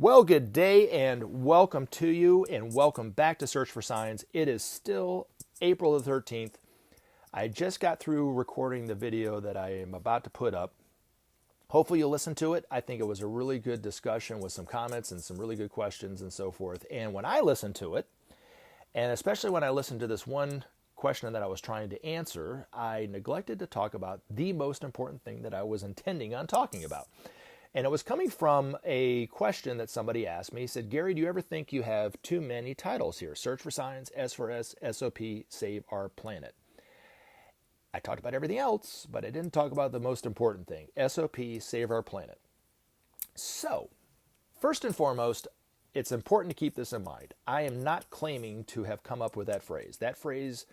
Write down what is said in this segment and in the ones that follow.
Well, good day and welcome to you and welcome back to Search for Signs. It is still April the 13th. I just got through recording the video that I am about to put up. Hopefully you'll listen to it. I think it was a really good discussion with some comments and some really good questions and so forth. And when I listened to it, and especially when I listened to this one question that I was trying to answer, I neglected to talk about the most important thing that I was intending on talking about. And it was coming from a question that somebody asked me. He said, Gary, do you ever think you have too many titles here? Search for Signs, S for S, SOP, Save Our Planet. I talked about everything else, but I didn't talk about the most important thing, SOP, Save Our Planet. So, first and foremost, it's important to keep this in mind. I am not claiming to have come up with that phrase. That phrase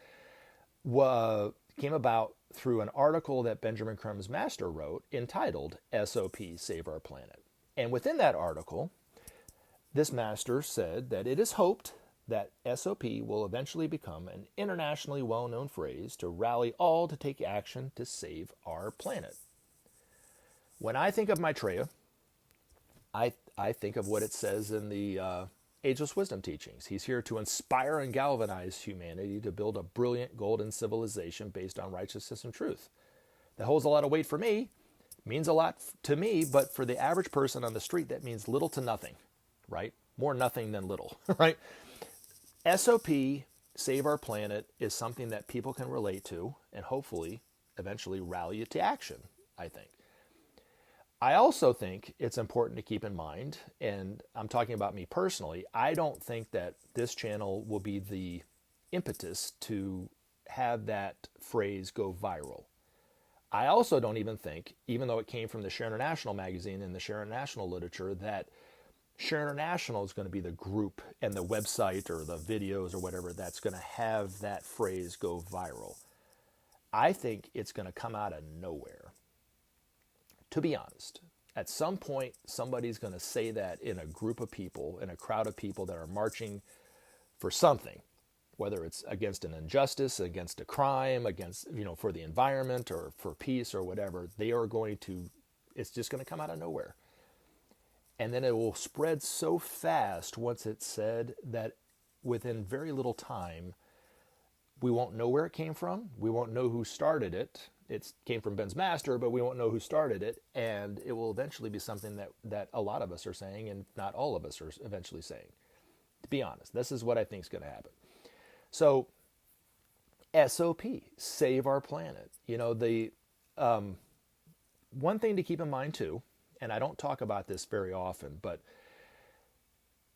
came about through an article that Benjamin Creme's master wrote entitled SOP Save Our Planet. And within that article, this master said that it is hoped that SOP will eventually become an internationally well-known phrase to rally all to take action to save our planet. When I think of Maitreya, I think of what it says in the Ageless Wisdom Teachings. He's here to inspire and galvanize humanity to build a brilliant golden civilization based on righteousness and truth. That holds a lot of weight for me, means a lot to me, but for the average person on the street, that means little to nothing, right? More nothing than little, right? SOP, Save Our Planet, is something that people can relate to and hopefully eventually rally to action, I think. I also think it's important to keep in mind, and I'm talking about me personally, I don't think that this channel will be the impetus to have that phrase go viral. I also don't even think, even though it came from the Share International magazine and the Share International literature, that Share International is going to be the group and the website or the videos or whatever that's going to have that phrase go viral. I think it's going to come out of nowhere. To be honest, at some point, somebody's going to say that in a group of people, in a crowd of people that are marching for something, whether it's against an injustice, against a crime, against, for the environment or for peace or whatever. It's just going to come out of nowhere. And then it will spread so fast once it's said that within very little time, we won't know where it came from. We won't know who started it. It came from Ben's master, but we won't know who started it. And it will eventually be something that a lot of us are saying and not all of us are eventually saying. To be honest, this is what I think is going to happen. So, SOP, Save Our Planet. The one thing to keep in mind too, and I don't talk about this very often, but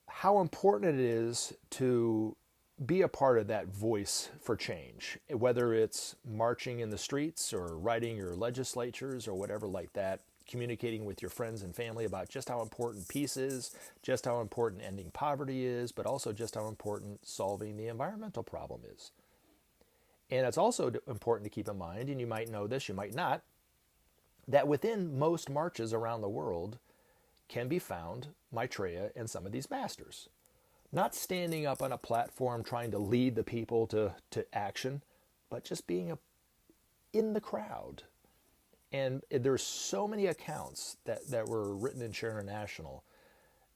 how important it is to be a part of that voice for change, whether it's marching in the streets or writing your legislatures or whatever like that, communicating with your friends and family about just how important peace is, just how important ending poverty is, but also just how important solving the environmental problem is. And it's also important to keep in mind, and you might know this, you might not, that within most marches around the world can be found Maitreya and some of these masters. Not standing up on a platform trying to lead the people to action, but just being in the crowd. And there's so many accounts that were written in Share International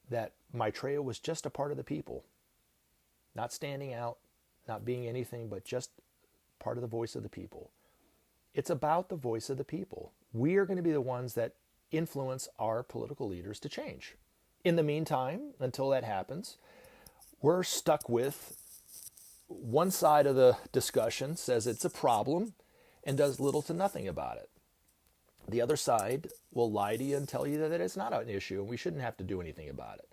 that Maitreya was just a part of the people. Not standing out, not being anything, but just part of the voice of the people. It's about the voice of the people. We are going to be the ones that influence our political leaders to change. In the meantime, until that happens, we're stuck with one side of the discussion says it's a problem and does little to nothing about it. The other side will lie to you and tell you that it's not an issue and we shouldn't have to do anything about it.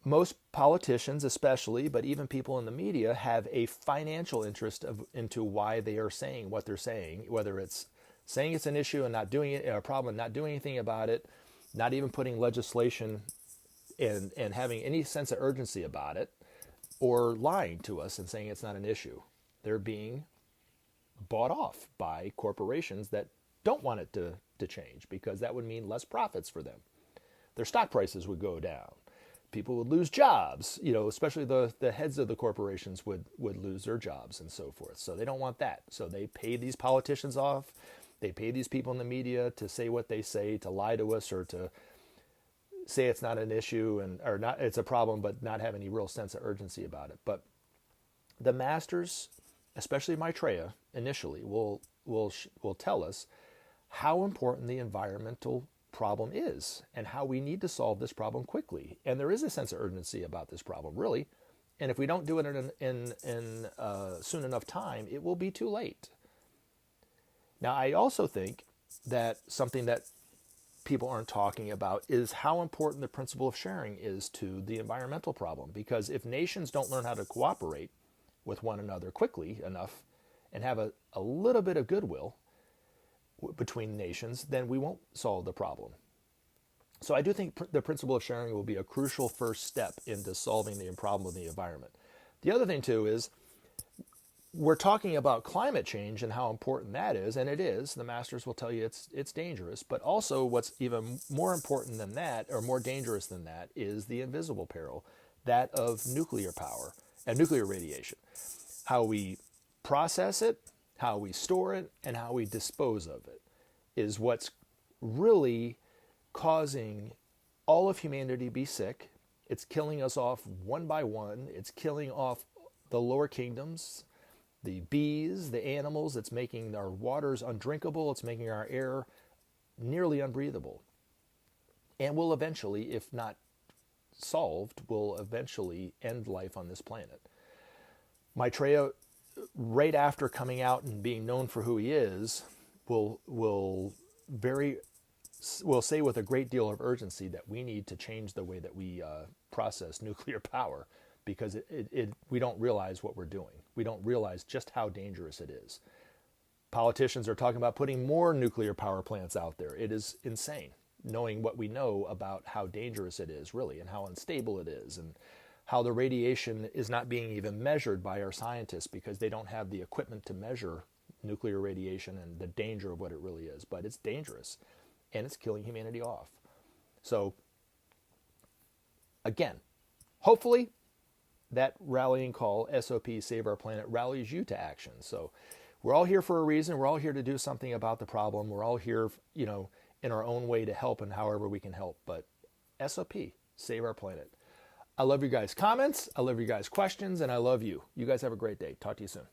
Most politicians especially, but even people in the media, have a financial interest into why they are saying what they're saying, whether it's saying it's an issue and not doing it, a problem and not doing anything about it, not even putting legislation and having any sense of urgency about it, or lying to us and saying it's not an issue. They're being bought off by corporations that don't want it to change because that would mean less profits for them. Their stock prices would go down. People would lose jobs, especially the heads of the corporations would lose their jobs and so forth. So they don't want that. So they pay these politicians off. They pay these people in the media to say what they say, to lie to us or to say it's not an issue or not, it's a problem, but not have any real sense of urgency about it. But the masters, especially Maitreya, initially will tell us how important the environmental problem is and how we need to solve this problem quickly. And there is a sense of urgency about this problem, really. And if we don't do it in soon enough time, it will be too late. Now, I also think that something that people aren't talking about is how important the principle of sharing is to the environmental problem. Because if nations don't learn how to cooperate with one another quickly enough and have a little bit of goodwill between nations, then we won't solve the problem. So I do think the principle of sharing will be a crucial first step into solving the problem of the environment. The other thing, too, is we're talking about climate change and how important that is, and it is. The masters will tell you it's dangerous, but also what's even more important than that, or more dangerous than that, is the invisible peril, that of nuclear power and nuclear radiation. How we process it, how we store it, and how we dispose of it is what's really causing all of humanity to be sick. It's killing us off one by one. It's killing off the lower kingdoms, the bees, the animals. It's making our waters undrinkable. It's making our air nearly unbreathable. And will eventually, if not solved, will eventually end life on this planet. Maitreya, right after coming out and being known for who he is, will say with a great deal of urgency that we need to change the way that we process nuclear power, because we don't realize what we're doing. We don't realize just how dangerous it is. Politicians are talking about putting more nuclear power plants out there. It is insane, knowing what we know about how dangerous it is, really, and how unstable it is, and how the radiation is not being even measured by our scientists because they don't have the equipment to measure nuclear radiation and the danger of what it really is. But it's dangerous, and it's killing humanity off. So, again, hopefully that rallying call, SOP Save Our Planet, rallies you to action. So we're all here for a reason. We're all here to do something about the problem. We're all here, in our own way to help and however we can help. But SOP, Save Our Planet. I love you guys' comments. I love you guys' questions, and I love you. You guys have a great day. Talk to you soon.